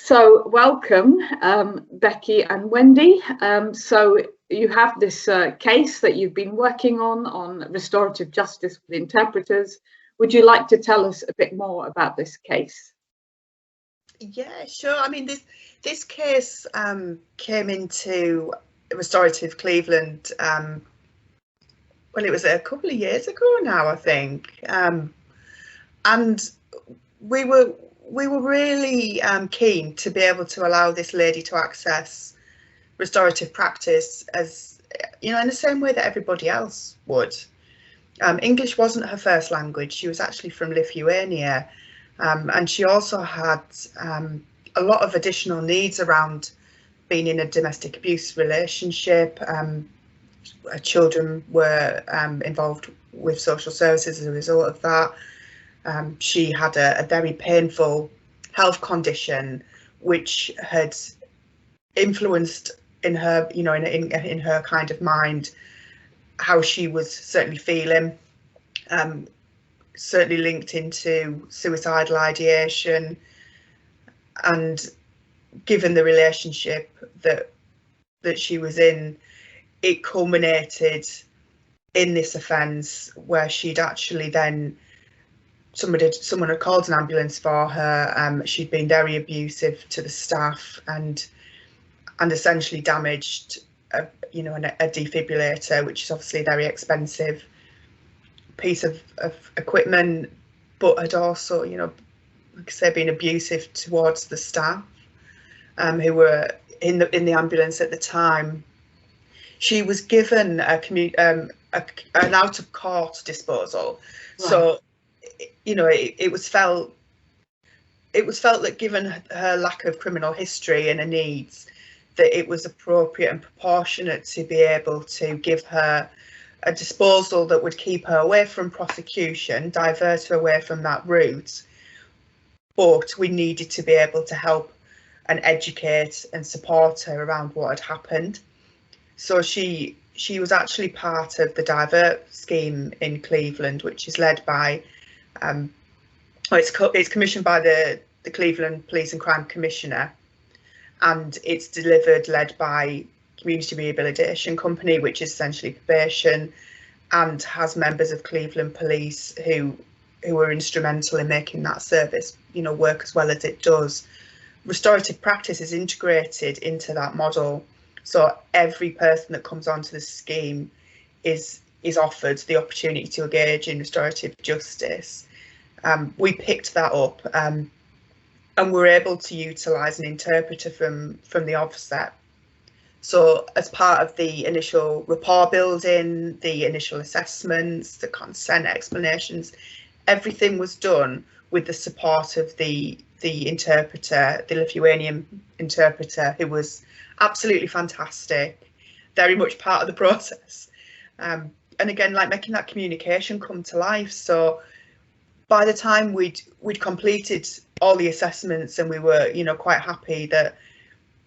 So welcome, Becky and Wendy. So you have this case that you've been working on restorative justice with interpreters. Would you like to tell us a bit more about this case? Yeah, sure. I mean, this case came into Restorative Cleveland. Well, it was a couple of years ago now, I think, and we were really keen to be able to allow this lady to access restorative practice, as you know, in the same way that everybody else would. English wasn't her first language. She was actually from Lithuania, and she also had a lot of additional needs around being in a domestic abuse relationship. Her children were involved with social services as a result of that. She had a very painful health condition which had influenced in her, you know, in her kind of mind, how she was certainly feeling, certainly linked into suicidal ideation. And given the relationship that she was in, it culminated in this offence where she'd actually then, someone had called an ambulance for her. She'd been very abusive to the staff and essentially damaged a defibrillator, which is obviously a very expensive piece of equipment, but had also, you know, like I say, been abusive towards the staff who were in the ambulance at the time. She was given an out of court disposal. Right. So, you know, it was felt that given her lack of criminal history and her needs, that it was appropriate and proportionate to be able to give her a disposal that would keep her away from prosecution, divert her away from that route. But we needed to be able to help and educate and support her around what had happened. So she was actually part of the Divert scheme in Cleveland, which is led by, it's commissioned by the Cleveland Police and Crime Commissioner, and it's led by Community Rehabilitation Company, which is essentially probation, and has members of Cleveland Police who are instrumental in making that service, you know, work as well as it does. Restorative practice is integrated into that model, so every person that comes onto the scheme is offered the opportunity to engage in restorative justice. We picked that up, and we're able to utilise an interpreter from the offset. So as part of the initial rapport building, the initial assessments, the consent explanations, everything was done with the support of the interpreter, the Lithuanian interpreter, who was absolutely fantastic, very much part of the process. And again, like making that communication come to life. So by the time we'd completed all the assessments and we were, you know, quite happy that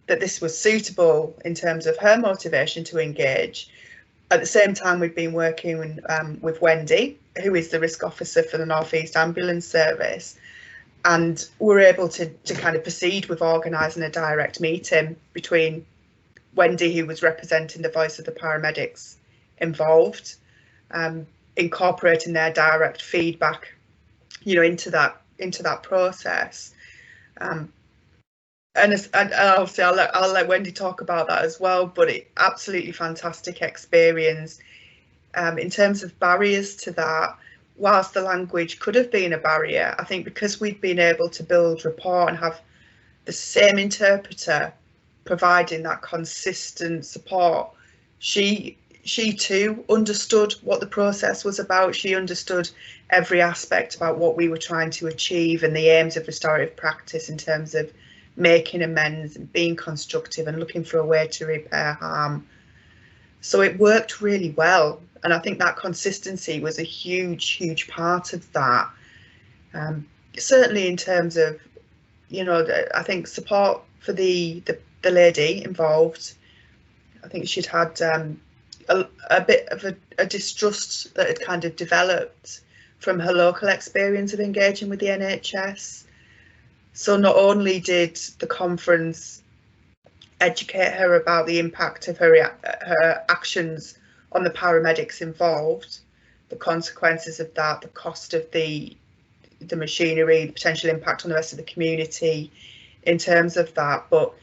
this was suitable in terms of her motivation to engage, at the same time we'd been working with Wendy, who is the risk officer for the North East Ambulance Service, and we're able to kind of proceed with organising a direct meeting between Wendy, who was representing the voice of the paramedics involved, incorporating their direct feedback, you know, into that process. And obviously I'll let Wendy talk about that as well, but it absolutely fantastic experience. In terms of barriers to that, whilst the language could have been a barrier, I think because we'd been able to build rapport and have the same interpreter providing that consistent support, she too understood what the process was about. She understood every aspect about what we were trying to achieve and the aims of restorative practice in terms of making amends and being constructive and looking for a way to repair harm. So it worked really well, and I think that consistency was a huge part of that. Certainly in terms of, you know, I think support for the lady involved. I think she'd had a bit of a distrust that had kind of developed from her local experience of engaging with the NHS. So not only did the conference educate her about the impact of her actions on the paramedics involved, the consequences of that, the cost of the machinery, the potential impact on the rest of the community in terms of that, but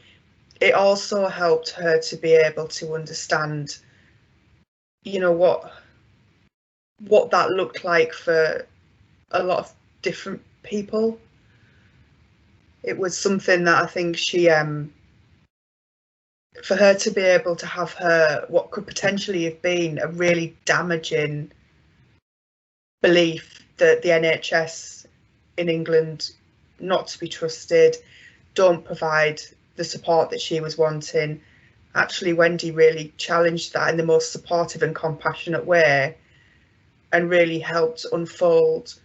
it also helped her to be able to understand, you know, what that looked like for a lot of different people. It was something that I think she, for her to be able to have what could potentially have been a really damaging belief that the NHS in England, not to be trusted, don't provide the support that she was wanting. Actually, Wendy really challenged that in the most supportive and compassionate way, and really helped unfold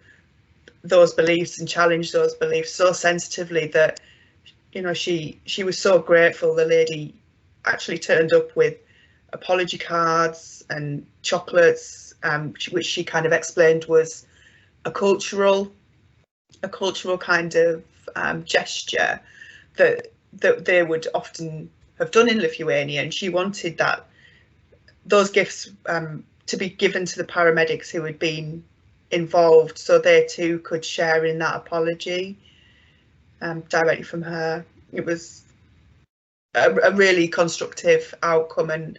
those beliefs and challenge those beliefs so sensitively that, you know, she was so grateful the lady actually turned up with apology cards and chocolates, which she kind of explained was a cultural kind of gesture that they would often have done in Lithuania, and she wanted those gifts to be given to the paramedics who had been involved, so they too could share in that apology directly from her. It was a really constructive outcome, and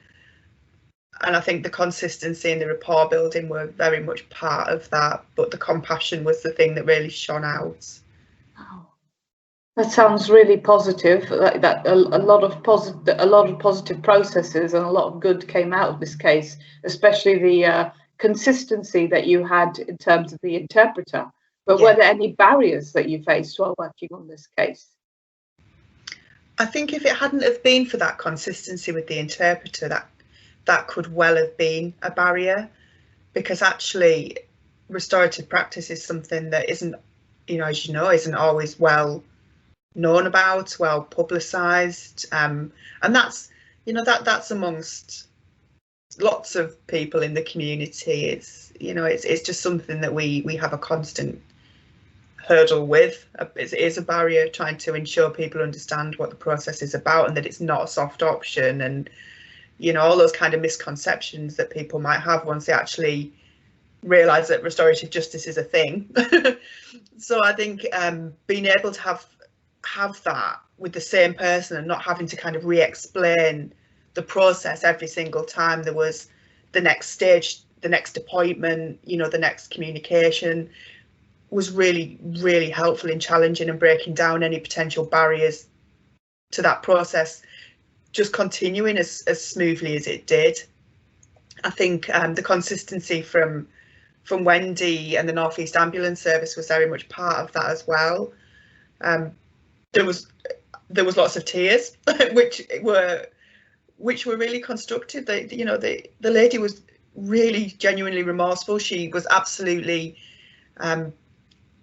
I think the consistency and the rapport building were very much part of that, but the compassion was the thing that really shone out. Wow. That sounds really positive. That a lot of positive processes and a lot of good came out of this case, especially the consistency that you had in terms of the interpreter. But were there any barriers that you faced while working on this case? I think if it hadn't have been for that consistency with the interpreter, that could well have been a barrier, because actually restorative practice is something that isn't, you know, as you know, isn't always well known about, well publicized, and that's, you know, that's amongst lots of people in the community. It's, you know, it's just something that we have a constant hurdle with. It is a barrier, trying to ensure people understand what the process is about and that it's not a soft option, and, you know, all those kind of misconceptions that people might have once they actually realize that restorative justice is a thing. So I think being able to have that with the same person and not having to kind of re-explain the process every single time there was the next stage, the next appointment, you know, the next communication, was really, really helpful in challenging and breaking down any potential barriers to that process just continuing as smoothly as it did. I think the consistency from Wendy and the North East Ambulance Service was very much part of that as well. There was lots of tears, which were really constructive. The lady was really genuinely remorseful. She was absolutely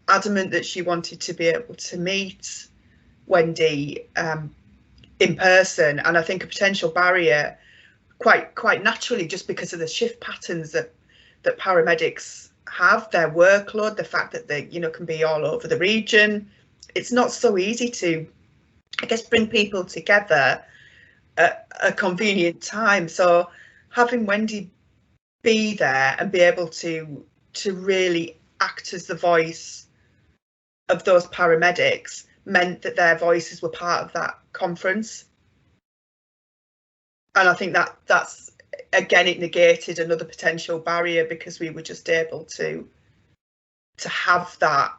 adamant that she wanted to be able to meet Wendy in person, and I think a potential barrier, quite naturally, just because of the shift patterns that paramedics have, their workload, the fact that they, you know, can be all over the region. It's not so easy to, I guess, bring people together at a convenient time. So having Wendy be there and be able to really act as the voice of those paramedics meant that their voices were part of that conference. And I think that's again, it negated another potential barrier, because we were just able to have that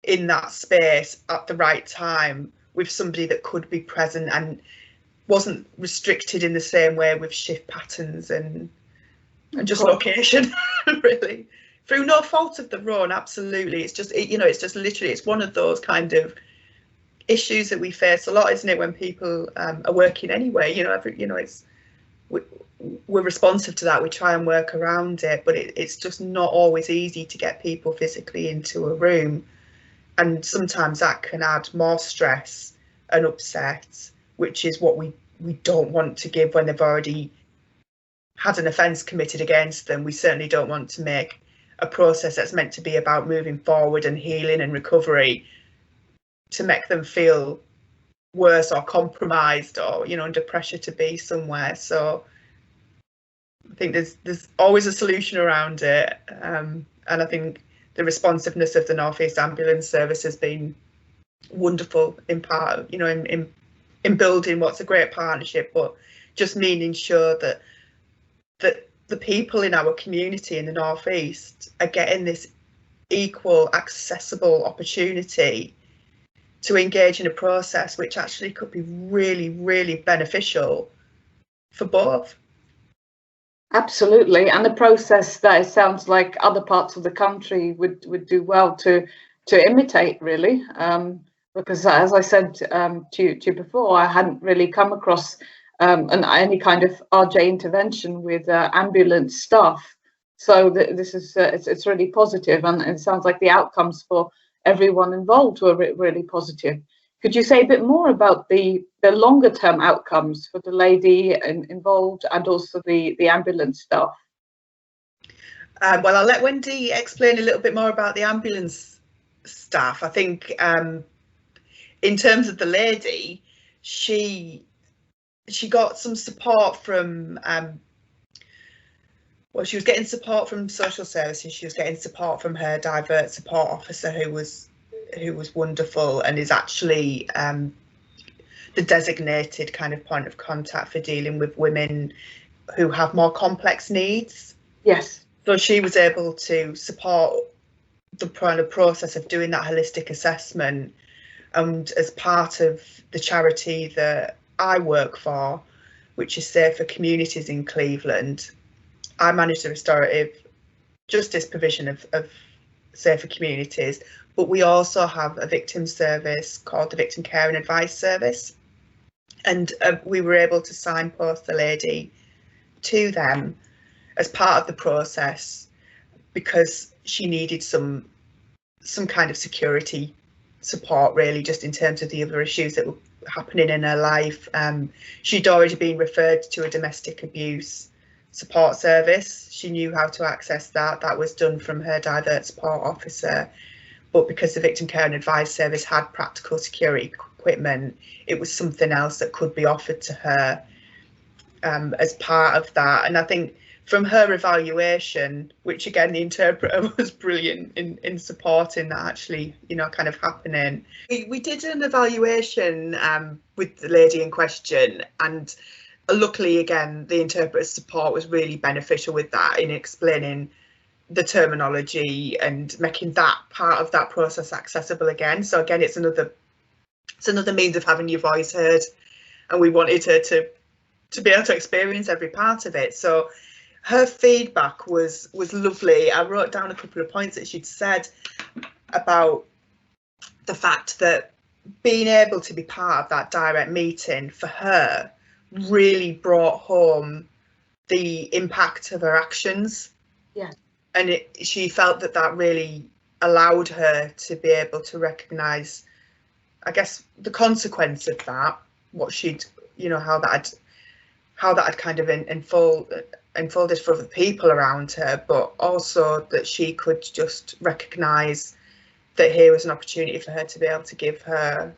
in that space at the right time with somebody that could be present and wasn't restricted in the same way with shift patterns and just location, really, through no fault of their own. Absolutely, it's just, you know, it's just literally, it's one of those kind of issues that we face a lot, isn't it, when people are working anyway, you know, it's we're responsive to that, we try and work around it, but it's just not always easy to get people physically into a room, and sometimes that can add more stress and upset, which is what we don't want to give when they've already had an offence committed against them. We certainly don't want to make a process that's meant to be about moving forward and healing and recovery to make them feel worse or compromised or, you know, under pressure to be somewhere. So I think there's always a solution around it, and I think the responsiveness of the North East Ambulance Service has been wonderful in part, you know, in building what's a great partnership, but just meaning sure that the people in our community in the North East are getting this equal, accessible opportunity to engage in a process which actually could be really, really beneficial for both. Absolutely, and the process that it sounds like other parts of the country would do well to imitate, really, because as I said to you before, I hadn't really come across any kind of RJ intervention with ambulance staff. So this is it's really positive, and it sounds like the outcomes for everyone involved were really positive. Could you say a bit more about the longer term outcomes for the lady involved and also the ambulance staff? Well, I'll let Wendy explain a little bit more about the ambulance staff. I think in terms of the lady, she got some support from well, she was getting support from social services. She was getting support from her divert support officer, who was wonderful and is actually the designated kind of point of contact for dealing with women who have more complex needs. Yes. So she was able to support the kind of process of doing that holistic assessment. And as part of the charity that I work for, which is Safer Communities in Cleveland, I manage the restorative justice provision of Safer Communities, but we also have a victim service called the Victim Care and Advice Service, and we were able to signpost the lady to them as part of the process because she needed some kind of security support, really, just in terms of the other issues that were happening in her life. She'd already been referred to a domestic abuse support service. She knew how to access that. That was done from her divert support officer. But because the Victim Care and Advice Service had practical security equipment, it was something else that could be offered to her as part of that. And I think from her evaluation, which again, the interpreter was brilliant in supporting that actually, you know, kind of happening. We did an evaluation with the lady in question, and luckily, again, the interpreter's support was really beneficial with that in explaining the terminology and making that part of that process accessible again. So again, it's another means of having your voice heard, and we wanted her to be able to experience every part of it. So her feedback was lovely. I wrote down a couple of points that she'd said about the fact that being able to be part of that direct meeting for her really brought home the impact of her actions. Yeah. And she felt that really allowed her to be able to recognise, I guess, the consequence of that, what she'd, you know, how that had kind of unfolded for other people around her, but also that she could just recognise that here was an opportunity for her to be able to give her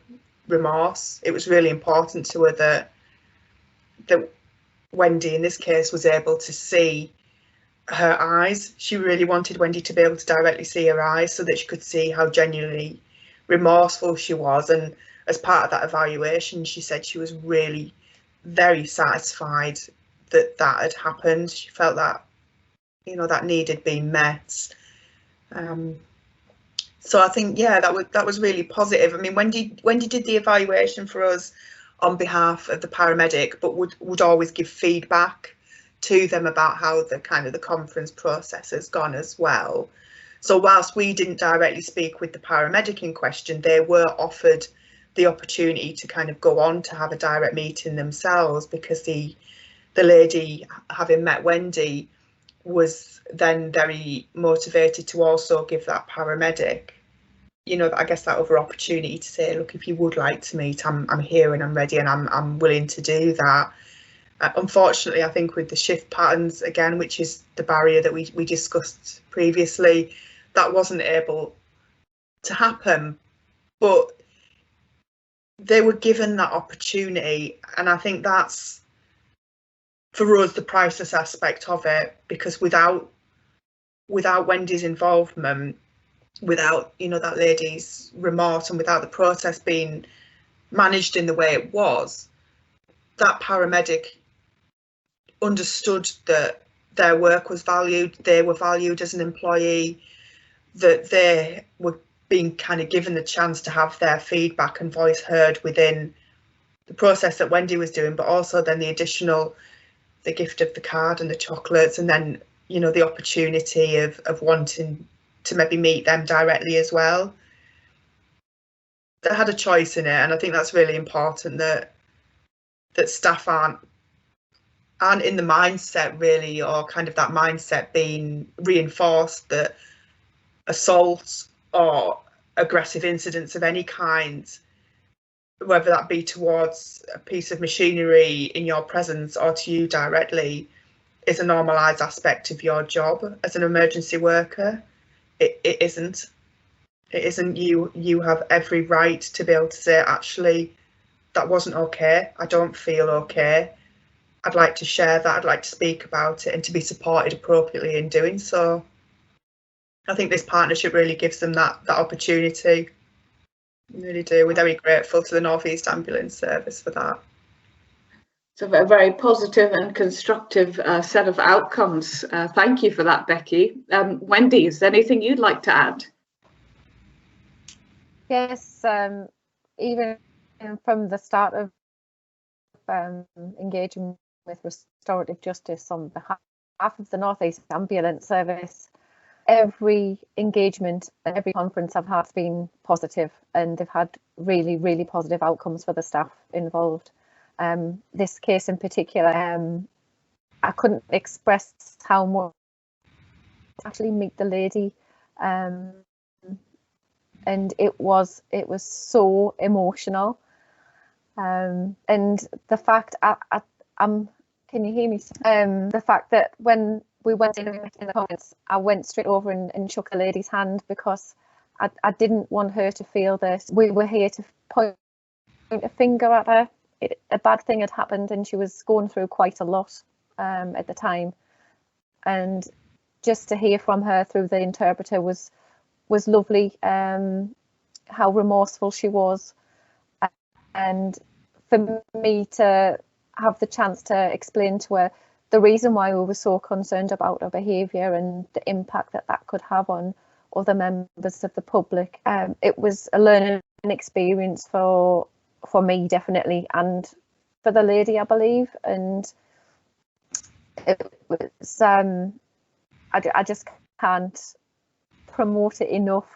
remorse. It was really important to her that Wendy, in this case, was able to see her eyes. She really wanted Wendy to be able to directly see her eyes so that she could see how genuinely remorseful she was. And as part of that evaluation, she said she was really very satisfied that had happened. She felt that, you know, that need had been met. So I think, yeah, that was really positive. I mean, Wendy did the evaluation for us on behalf of the paramedic, but would always give feedback to them about how the conference process has gone as well. So whilst we didn't directly speak with the paramedic in question, they were offered the opportunity to kind of go on to have a direct meeting themselves, because the lady, having met Wendy, was then very motivated to also give that paramedic, you know, I guess that other opportunity to say, look, if you would like to meet, I'm here and I'm ready and I'm willing to do that. Unfortunately, I think with the shift patterns, again, which is the barrier that we discussed previously, that wasn't able to happen. But they were given that opportunity, and I think that's, for us, the priceless aspect of it, because without Wendy's involvement, without, you know, that lady's remorse, and without the process being managed in the way it was, that paramedic understood that their work was valued, they were valued as an employee, that they were being kind of given the chance to have their feedback and voice heard within the process that Wendy was doing, but also then the gift of the card and the chocolates, and then, you know, the opportunity of wanting to maybe meet them directly as well. They had a choice in it, and I think that's really important, that staff aren't in the mindset, really, or kind of that mindset being reinforced, that assault or aggressive incidents of any kind, whether that be towards a piece of machinery in your presence or to you directly, is a normalised aspect of your job as an emergency worker. It isn't. It isn't. You have every right to be able to say, actually, that wasn't okay. I don't feel okay. I'd like to share that. I'd like to speak about it, and to be supported appropriately in doing so. I think this partnership really gives them that opportunity. I really do. We're very grateful to the North East Ambulance Service for that. It's a very positive and constructive set of outcomes. Thank you for that, Becky. Wendy, is there anything you'd like to add? Yes, even from the start of engaging with restorative justice on behalf of the North East Ambulance Service, every engagement and every conference I've had has been positive, and they've had really, really positive outcomes for the staff involved. This case in particular, I couldn't express how much actually meet the lady, and it was so emotional, and the fact can you hear me? The fact that when we went in the comments, I went straight over and shook a lady's hand, because I didn't want her to feel that we were here to point a finger at her. A bad thing had happened, and she was going through quite a lot at the time, and just to hear from her through the interpreter was lovely. How remorseful she was, and for me to have the chance to explain to her the reason why we were so concerned about her behaviour and the impact that could have on other members of the public. It was a learning experience for me, definitely, and for the lady, I believe. And it was, I just can't promote it enough.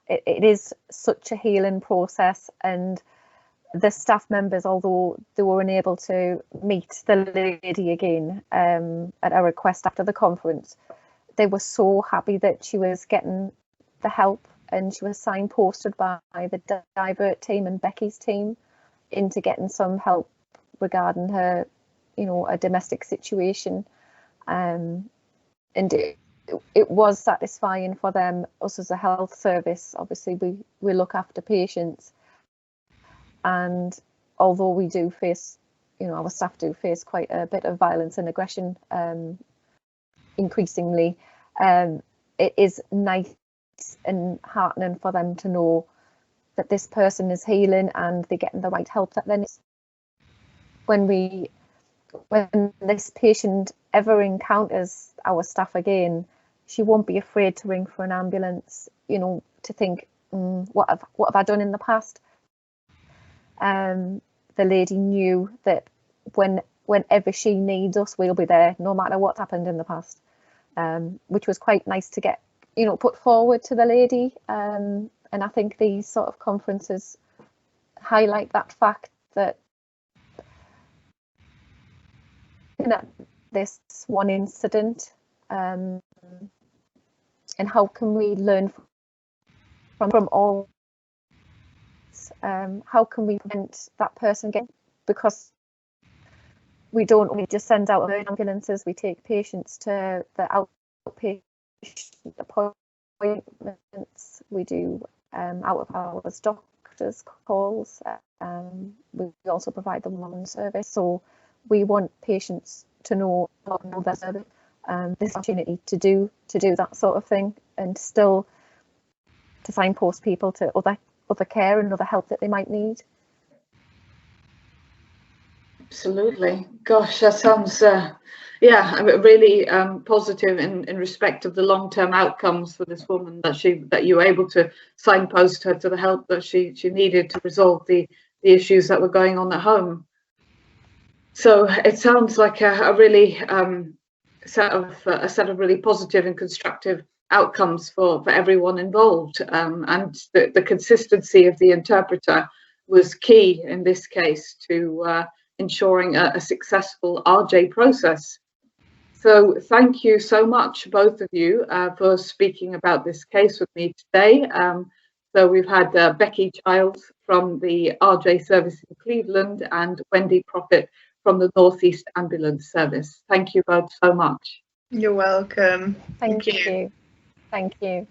It is such a healing process, and the staff members, although they were unable to meet the lady again at a request after the conference, they were so happy that she was getting the help, and she was signposted by the Divert team and Becky's team into getting some help regarding her, you know, a domestic situation, and it was satisfying for them. Us as a health service, obviously we look after patients, and although we do face, you know, our staff do face quite a bit of violence and aggression increasingly, it is nice and heartening for them to know that this person is healing and they're getting the right help that they need. When this patient ever encounters our staff again, she won't be afraid to ring for an ambulance, you know, to think, what have I done in the past? The lady knew that whenever she needs us, we'll be there, no matter what's happened in the past, which was quite nice to get, you know, put forward to the lady. And I think these sort of conferences highlight that fact, that, you know, this one incident, and how can we learn from all. How can we prevent that person getting, because we just send out ambulances, we take patients to the outpatient appointments, we do out of hours doctors calls, We also provide the one-on-one service, so we want patients to know their service, this opportunity to do that sort of thing, and still to signpost people to other care and other help that they might need. Absolutely. Gosh, that sounds really positive in respect of the long-term outcomes for this woman, that you were able to signpost her to the help that she needed to resolve the issues that were going on at home. So it sounds like a really set of really positive and constructive outcomes for everyone involved, and the consistency of the interpreter was key in this case to ensuring a successful RJ process. So thank you so much, both of you, for speaking about this case with me today. So we've had Becky Childs from the RJ service in Cleveland and Wendy Prophet from the North East Ambulance Service. Thank you both so much. You're welcome. Thank you. Thank you.